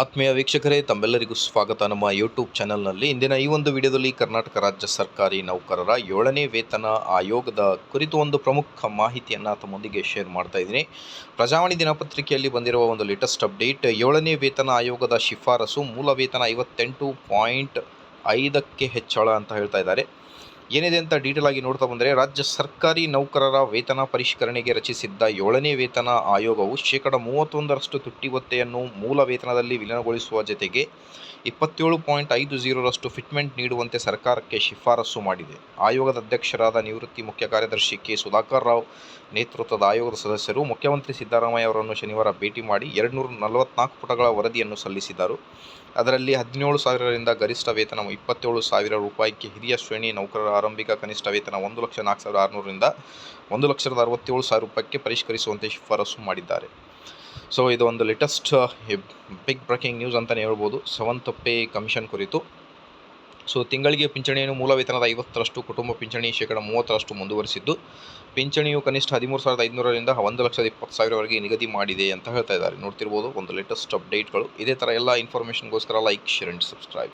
ಆತ್ಮೀಯ ವೀಕ್ಷಕರೇ, ತಮ್ಮೆಲ್ಲರಿಗೂ ಸ್ವಾಗತ ನಮ್ಮ ಯೂಟ್ಯೂಬ್ ಚಾನಲ್ನಲ್ಲಿ. ಇಂದಿನ ಈ ಒಂದು ವಿಡಿಯೋದಲ್ಲಿ ಕರ್ನಾಟಕ ರಾಜ್ಯ ಸರ್ಕಾರಿ ನೌಕರರ 7ನೇ ವೇತನ ಆಯೋಗದ ಕುರಿತು ಒಂದು ಪ್ರಮುಖ ಮಾಹಿತಿಯನ್ನು ತಮ್ಮೊಂದಿಗೆ ಶೇರ್ ಮಾಡ್ತಾ ಇದ್ದೀನಿ. ಪ್ರಜಾವಾಣಿ ದಿನಪತ್ರಿಕೆಯಲ್ಲಿ ಬಂದಿರುವ ಒಂದು ಲೇಟೆಸ್ಟ್ ಅಪ್ಡೇಟ್. 7ನೇ ವೇತನ ಆಯೋಗದ ಶಿಫಾರಸು ಮೂಲ ವೇತನ 58.5ಕ್ಕೆ ಹೆಚ್ಚಳ ಅಂತ ಹೇಳ್ತಾ ಇದ್ದಾರೆ. ಏನಿದೆ ಅಂತ ಡೀಟೇಲ್ ಆಗಿ ನೋಡ್ತಾ ಬಂದರೆ, ರಾಜ್ಯ ಸರ್ಕಾರಿ ನೌಕರರ ವೇತನ ಪರಿಷ್ಕರಣೆಗೆ ರಚಿಸಿದ್ದ 7ನೇ ವೇತನ ಆಯೋಗವು 31% ತುಟ್ಟಿ ಭತ್ಯೆಯನ್ನು ಮೂಲ ವೇತನದಲ್ಲಿ ವಿಲೀನಗೊಳಿಸುವ ಜತೆಗೆ 27.50ರಷ್ಟು ಫಿಟ್ಮೆಂಟ್ ನೀಡುವಂತೆ ಸರ್ಕಾರಕ್ಕೆ ಶಿಫಾರಸು ಮಾಡಿದೆ. ಆಯೋಗದ ಅಧ್ಯಕ್ಷರಾದ ನಿವೃತ್ತ ಮುಖ್ಯ ಕಾರ್ಯದರ್ಶಿ ಕೆ. ಸುಧಾಕರ್ ರಾವ್ ನೇತೃತ್ವದ ಆಯೋಗದ ಸದಸ್ಯರು ಮುಖ್ಯಮಂತ್ರಿ ಸಿದ್ದರಾಮಯ್ಯ ಅವರನ್ನು ಶನಿವಾರ ಭೇಟಿ ಮಾಡಿ 244 ಪುಟಗಳ ವರದಿಯನ್ನು ಸಲ್ಲಿಸಿದರು. ಅದರಲ್ಲಿ 17,000ರಿಂದ ಗರಿಷ್ಠ ವೇತನ 27,000 ರೂಪಾಯಿಗೆ, ಹಿರಿಯ ಶ್ರೇಣಿ ನೌಕರರ ಆರಂಭಿಕ ಕನಿಷ್ಠ ವೇತನ 1,04,600ರಿಂದ 1,67,000 ರೂಪಾಯಿಗೆ ಪರಿಷ್ಕರಿಸುವಂತೆ ಶಿಫಾರಸು ಮಾಡಿದ್ದಾರೆ. ಸೊ ಇದು ಒಂದು ಲೇಟೆಸ್ಟ್ ಬಿಗ್ ಬ್ರೇಕಿಂಗ್ ನ್ಯೂಸ್ ಅಂತಲೇ ಹೇಳ್ಬೋದು 7th ಪೇ ಕಮಿಷನ್ ಕುರಿತು. ಸೊ ತಿಂಗಳಿಗೆ ಪಿಂಚಣಿಯನ್ನು ಮೂಲ ವೇತನದ 50ರಷ್ಟು, ಕುಟುಂಬ ಪಿಂಚಣಿ 30% ಮುಂದುವರಿಸಿದ್ದು, ಪಿಂಚಣಿಯು ಕನಿಷ್ಠ 13,500ರಿಂದ 1,20,000ವರೆಗೆ ನಿಗದಿ ಮಾಡಿದೆ ಅಂತ ಹೇಳ್ತಾ ಇದ್ದಾರೆ. ನೋಡ್ತಿರ್ಬೋದು ಒಂದು ಲೇಟೆಸ್ಟ್ ಅಪ್ಡೇಟ್ಗಳು. ಇದೇ ಥರ ಎಲ್ಲ ಇನ್ಫಾರ್ಮೇಷನ್ಗೋಸ್ಕರ ಲೈಕ್, ಶೇರ್ ಆ್ಯಂಡ್ ಸಬ್ಸ್ಕ್ರೈಬ್.